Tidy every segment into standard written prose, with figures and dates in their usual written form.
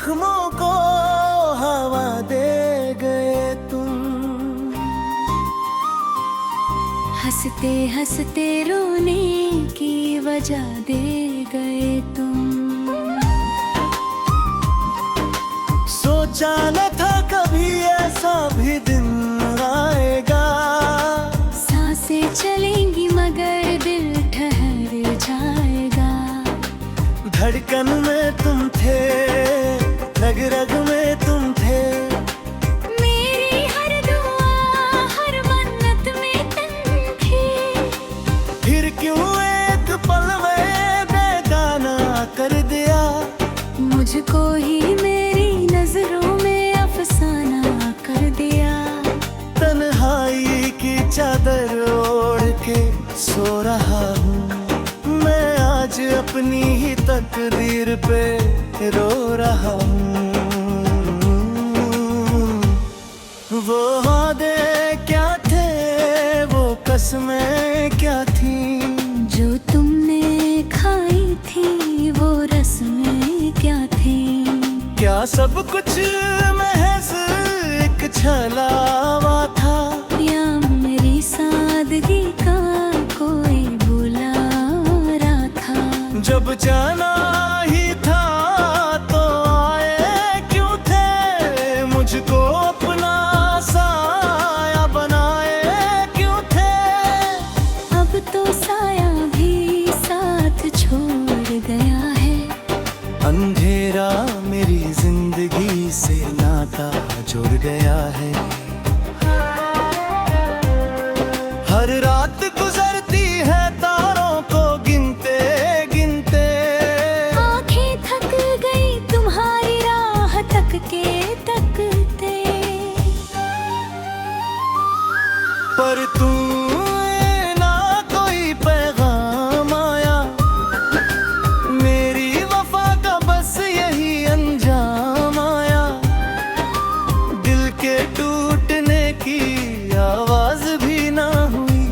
जख्मों को हवा दे गए तुम। हंसते हंसते रोने की वजह दे गए तुम। सोचा न था कभी ऐसा भी दिन आएगा। सांसें चलेंगी मगर दिल ठहर जाएगा। धड़कन में तुम थे, रग रग में तुम थे। मेरी हर दुआ हर मन्नत में तुम थे। फिर क्यों एक पल में बेगाना कर दिया। मुझको ही मेरी नजरों में अफसाना कर दिया। तन्हाई की चादर ओढ़ के सो रहा हूँ मैं, आज अपनी ही तकदीर पे रो रहा हूँ। वो वादे क्या थे, वो कसमें क्या थी, जो तुमने खाई थी वो रस्में क्या थी। क्या सब कुछ महज एक छलावा था, या मेरी सादगी का कोई बुलारा था। जब जाना ही था तो आए क्यों थे, मुझको अपना साया बनाए क्यों थे। अब तो साया भी साथ छोड़ गया है। अंधेरा मेरी जिंदगी से नाता जुड़ गया है। हर रात गुजरती है तारों को गिनते गिनते। आंखें थक गई तुम्हारी राह तकते तकते। पर तू ना कोई पैगाम आया, मेरी वफा का बस यही अंजाम आया। दिल के टूटने की आवाज भी ना हुई,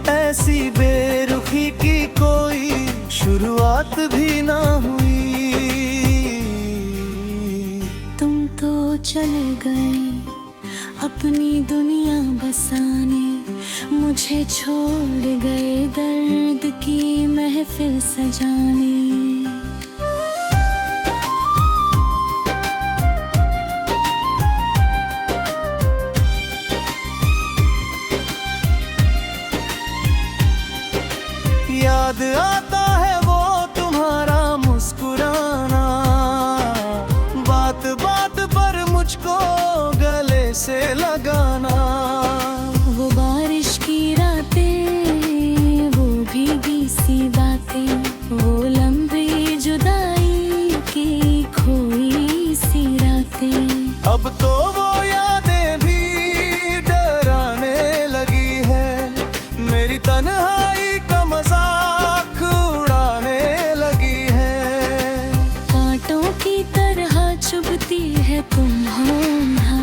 ऐसी बेरुखी की कोई शुरुआत भी ना हुई। तुम तो चले गए अपनी दुनिया बसाने, मुझे छोड़ गए दर्द की महफिल सजाने। याद आता है वो तुम्हारा मुस्कुराना, बात बात पर मुझको गले से लगाना। वो बारिश की रातें, वो भीगी सी बातें, वो लंबी जुदाई की खोई सी रातें। अब तो वो यादें भी डराने लगी है, मेरी तन्हाई का मजाक उड़ाने लगी है। कांटों की तरह चुभती है तुम होना,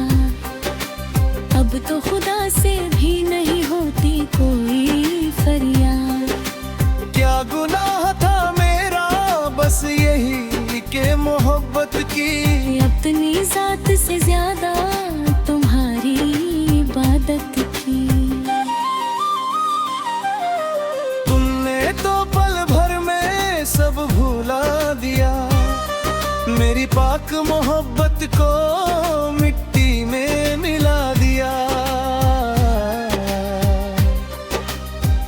अब तो खुदा से भी नहीं होती कोई फरियाद। क्या गुनाह था मेरा बस यही के मोहब्बत की, अपनी जात से ज्यादा तुम्हारी इबादत की। तुमने तो पल भर में सब भुला दिया, मेरी पाक मोहब्बत को मिट्टी में मिला दिया।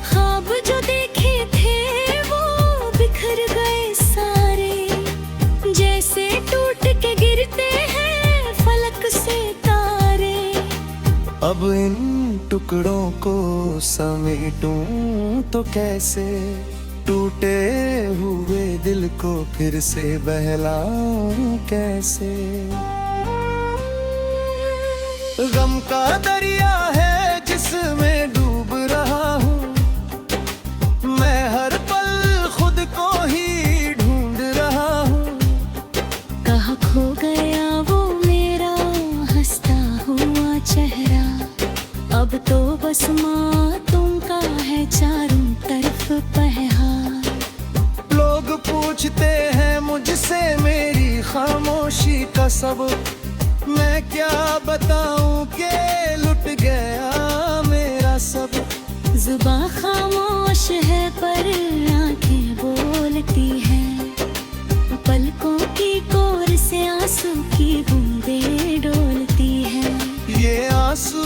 ख्वाब जो देखे थे वो बिखर गए सारे, जैसे टूट के गिरते हैं फलक से तारे। अब इन टुकड़ों को समेटूं तो कैसे, टूटे हुए दिल को फिर से बहलाऊं कैसे। गम का दरिया है जिसमें डूब रहा हूँ मैं, हर पल खुद को ही ढूंढ रहा हूँ। कहाँ खो गया वो मेरा हंसता हुआ चेहरा, अब तो बस माँ तुम का है चारों तरफ पहरा। लोग पूछते हैं मुझसे मेरी खामोशी का सबब। मैं क्या बताऊं कि लुट गया मेरा सब। जुबां खामोश है पर आंखें बोलती हैं, पलकों की कोर से आंसू की बूंदें डोलती हैं। ये आंसू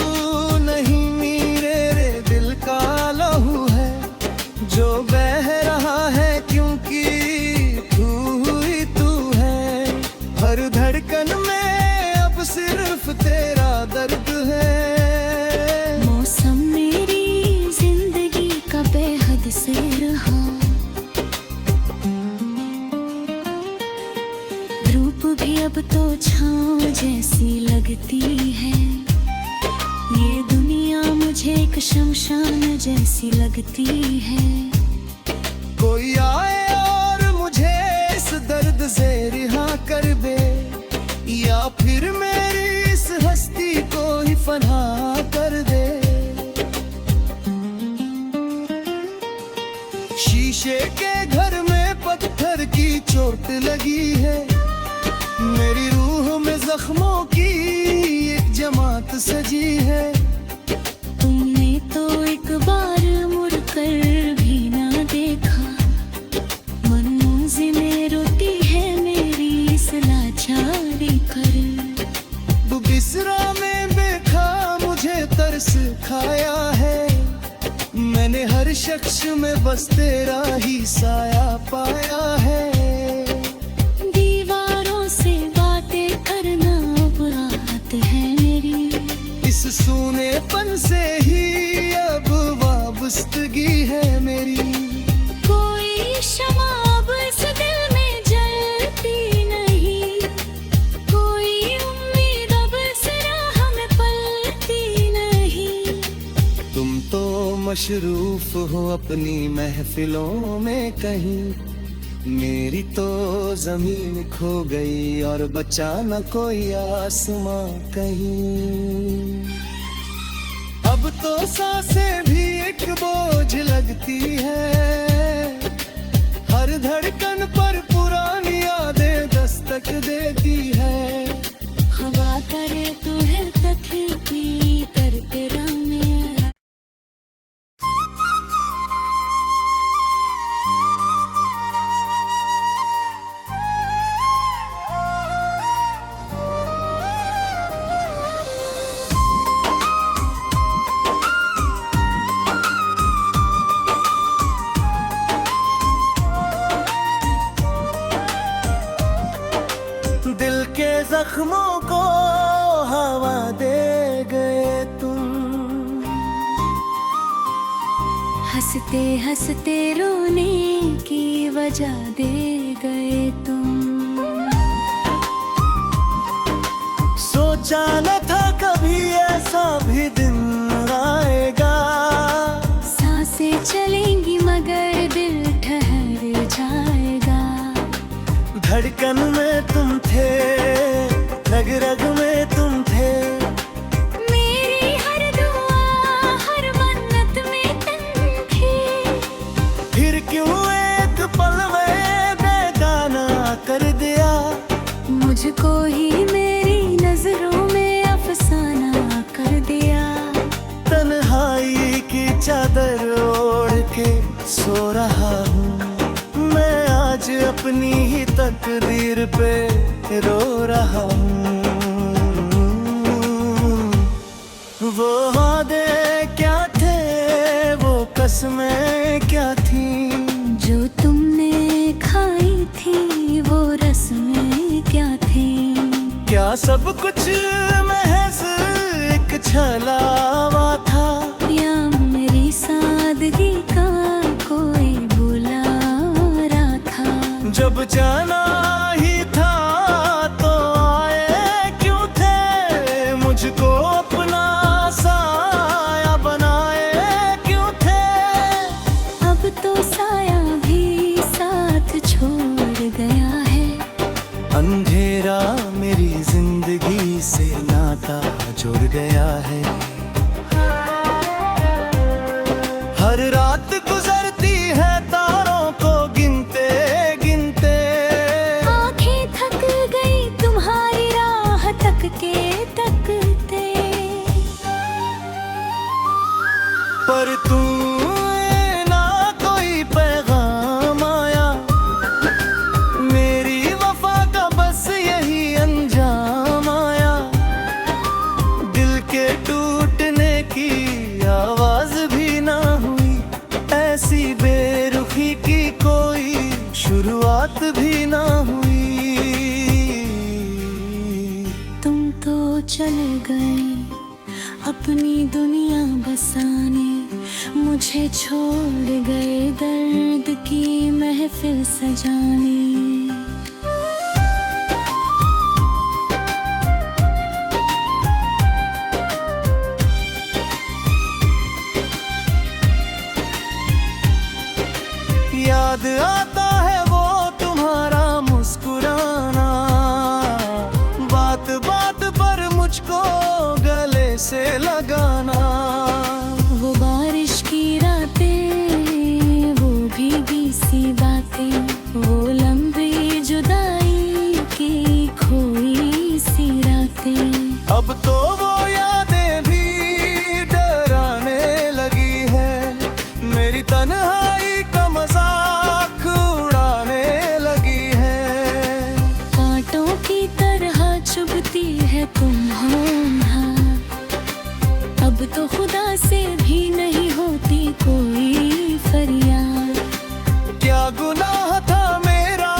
नहीं मेरे रे दिल का लहू है, जो बह रहा है क्योंकि तू ही तू है। हर धड़कन में अब सिर्फ तेरा दर्द है। मौसम मेरी जिंदगी का बेहद से रहा, धूप भी अब तो छाँव जैसी लगती है। ये दुनिया मुझे एक शमशान जैसी लगती है। कोई आए और मुझे इस दर्द से रिहा कर दे, या फिर मेरी इस हस्ती को ही फना कर दे। शीशे के घर में पत्थर की चोट लगी है, मेरी रूह में जख्मों की एक जमात सजी है। तुमने तो एक बार मुड़कर भी ना देखा, मंजिलें रोती है मेरी इस लाचारी कर। बिसरा में देखा मुझे तरस खाया है, मैंने हर शख्स में बस तेरा ही साया पाया है। दीवारों से बातें करना अब आदत है मेरी, इस सूनेपन से ही अब वाबस्तगी है मेरी। कोई शमा अब इस दिल में जलती नहीं, कोई उम्मीद अब इस राह में पलती नहीं। तुम तो मशरूफ हो अपनी महफिलों में कहीं, मेरी तो जमीन खो गई और बचा न कोई आसमां कहीं। अब तो सांसें भी एक बोझ लगती है, हर धड़कन पर पुरानी यादें दस्तक देती है। हवा करे तो है तकलीफी करते रंग। दिल के जख्मों को हवा दे गए तुम, हंसते हंसते रोने की वजह दे गए तुम। सोचा न था कभी ऐसा भी दिन आएगा, सांसें चलेंगी मगर दिल ठहर जाएगा। धड़कन में तुम थे, रग रग में तुम थे, मेरी हर दुआ हर मन्नत में तुम थे। फिर क्यों एक पल में बेगाना कर दिया, मुझको ही मेरी नजरों में अफसाना कर दिया। तन्हाई की चादर ओढ़ के सो रहा हूँ मैं, आज अपनी ही तकदीर पे रो रहा हूँ। वो वादे क्या थे, वो कसमें क्या थी, जो तुमने खाई थी वो रस्में क्या थी। क्या सब कुछ महज एक छलावा था, या मेरी सादगी का कोई बुलारा था। जब जाना ही था तो आए क्यों थे, मुझको अपना साया बनाए क्यों थे। अब तो साया भी साथ छोड़ गया है, अंधेरा मेरी जिंदगी से नाता जुड़ गया है। पर तू ना कोई पैगाम आया, मेरी वफा का बस यही अंजाम आया। दिल के टूटने की आवाज भी ना हुई, ऐसी बेरुखी की कोई शुरुआत भी ना हुई। तुम तो चले गए अपनी दुनिया बसाने, मुझे छोड़ गए दर्द की महफिल सजाने। याद आता है वो तुम्हारा मुस्कुराना, बात बात पर मुझको गले से लगाना। वो बारिश की रातें, वो भीगी सी बातें, वो लंबी जुदाई की खोई सी रातें। अब तो वो यादें भी डराने लगी है, मेरी तन्हाई का मजाक उड़ाने लगी है। कांटों की तरह चुभती है तुम हो ना, अब तो खुदा से भी नहीं होती कोई फरियाद। क्या गुनाह था मेरा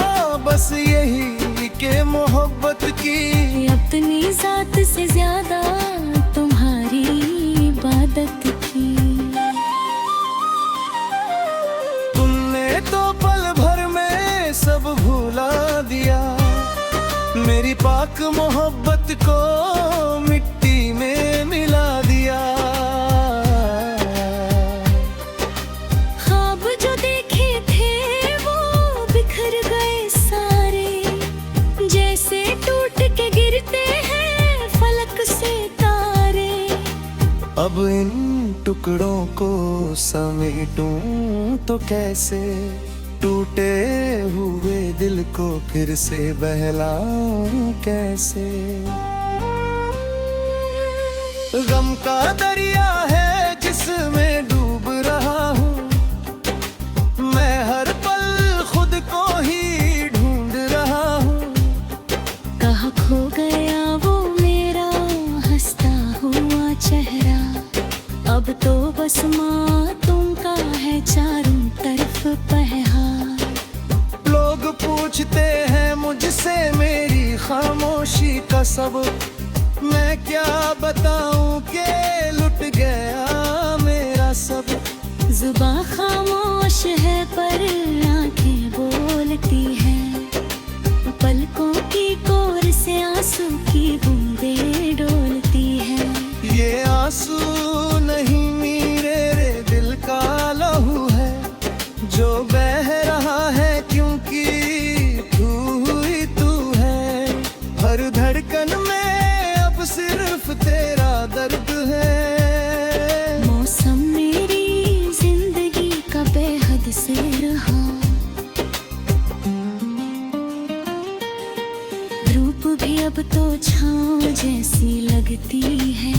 बस यही के मोहब्बत की, अपनी जात से ज्यादा तुम्हारी इबादत की। तुमने तो पल भर में सब भुला दिया, मेरी पाक मोहब्बत को मिट्टी में मिला दिया। ख्वाब जो देखे थे वो बिखर गए सारे, जैसे टूट के गिरते हैं फलक से तारे। अब इन टुकड़ों को समेटूं तो कैसे, टूटे हुए दिल को फिर से बहलाऊं कैसे। गम का दरिया है जिसमें डूब रहा हूँ, मैं हर पल खुद को ही ढूंढ रहा हूँ। कहाँ खो गया वो मेरा हंसता हुआ चेहरा, अब तो बस मातम का है चारों तरफ पहरा। लोग पूछते हैं मुझसे मेरी खामोशी का सबब, मैं क्या बताऊं कि लुट गया मेरा सब। जुबां खामोश है पर आंखें बोलती है, पलकों की कोर से आंसू की बूंदें डोलती है। ये आंसू नहीं मेरे रे दिल का लहू है, जो बह रहा है क्योंकि तू ही तू है। हर धड़कन में अब सिर्फ तेरा दर्द है। मौसम मेरी जिंदगी का बेहद से रहा, धूप भी अब तो छाँव जैसी लगती है।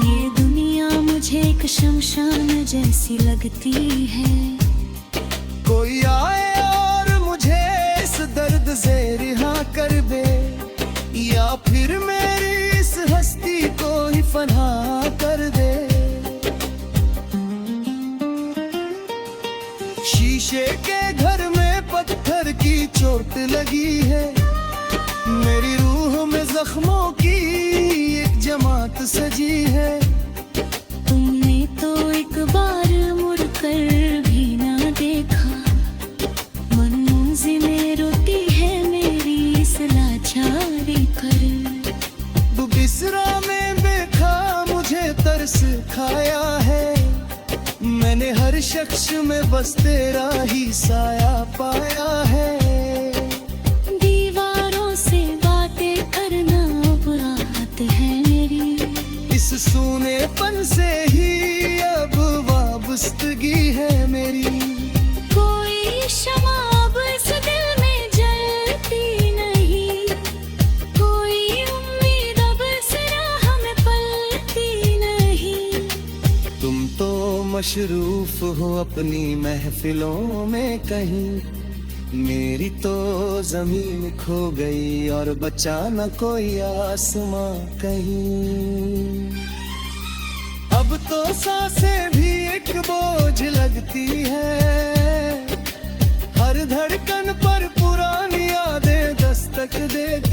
ये दुनिया मुझे एक शमशान जैसी लगती है। कोई आए और मुझे इस दर्द से रिहा कर दे, या फिर मेरी इस हस्ती को ही फना कर दे। शीशे के घर में पत्थर की चोट लगी है, मेरी रूह में जख्मों की एक जमात सजी है। तुमने तो एक बार मुड़कर भी ना देखा, मंजिलें रोती है मेरी इस लाचारी कर। बिसरा में देखा मुझे तरस खाया है, मैंने हर शख्स में बस तेरा ही साया पाया है। दीवारों से बातें करना अब राहत है मेरी, इस सूनेपन से ही अब वाबस्तगी है मेरी। कोई शमा अब इस दिल में जलती नहीं, कोई उम्मीद अब इस राह में पलती नहीं। तुम मशरूफ हूँ अपनी महफिलों में कहीं, मेरी तो जमीन खो गई और बचा न कोई आसमां कहीं। अब तो सांसें भी एक बोझ लगती है, हर धड़कन पर पुरानी यादें दस्तक देती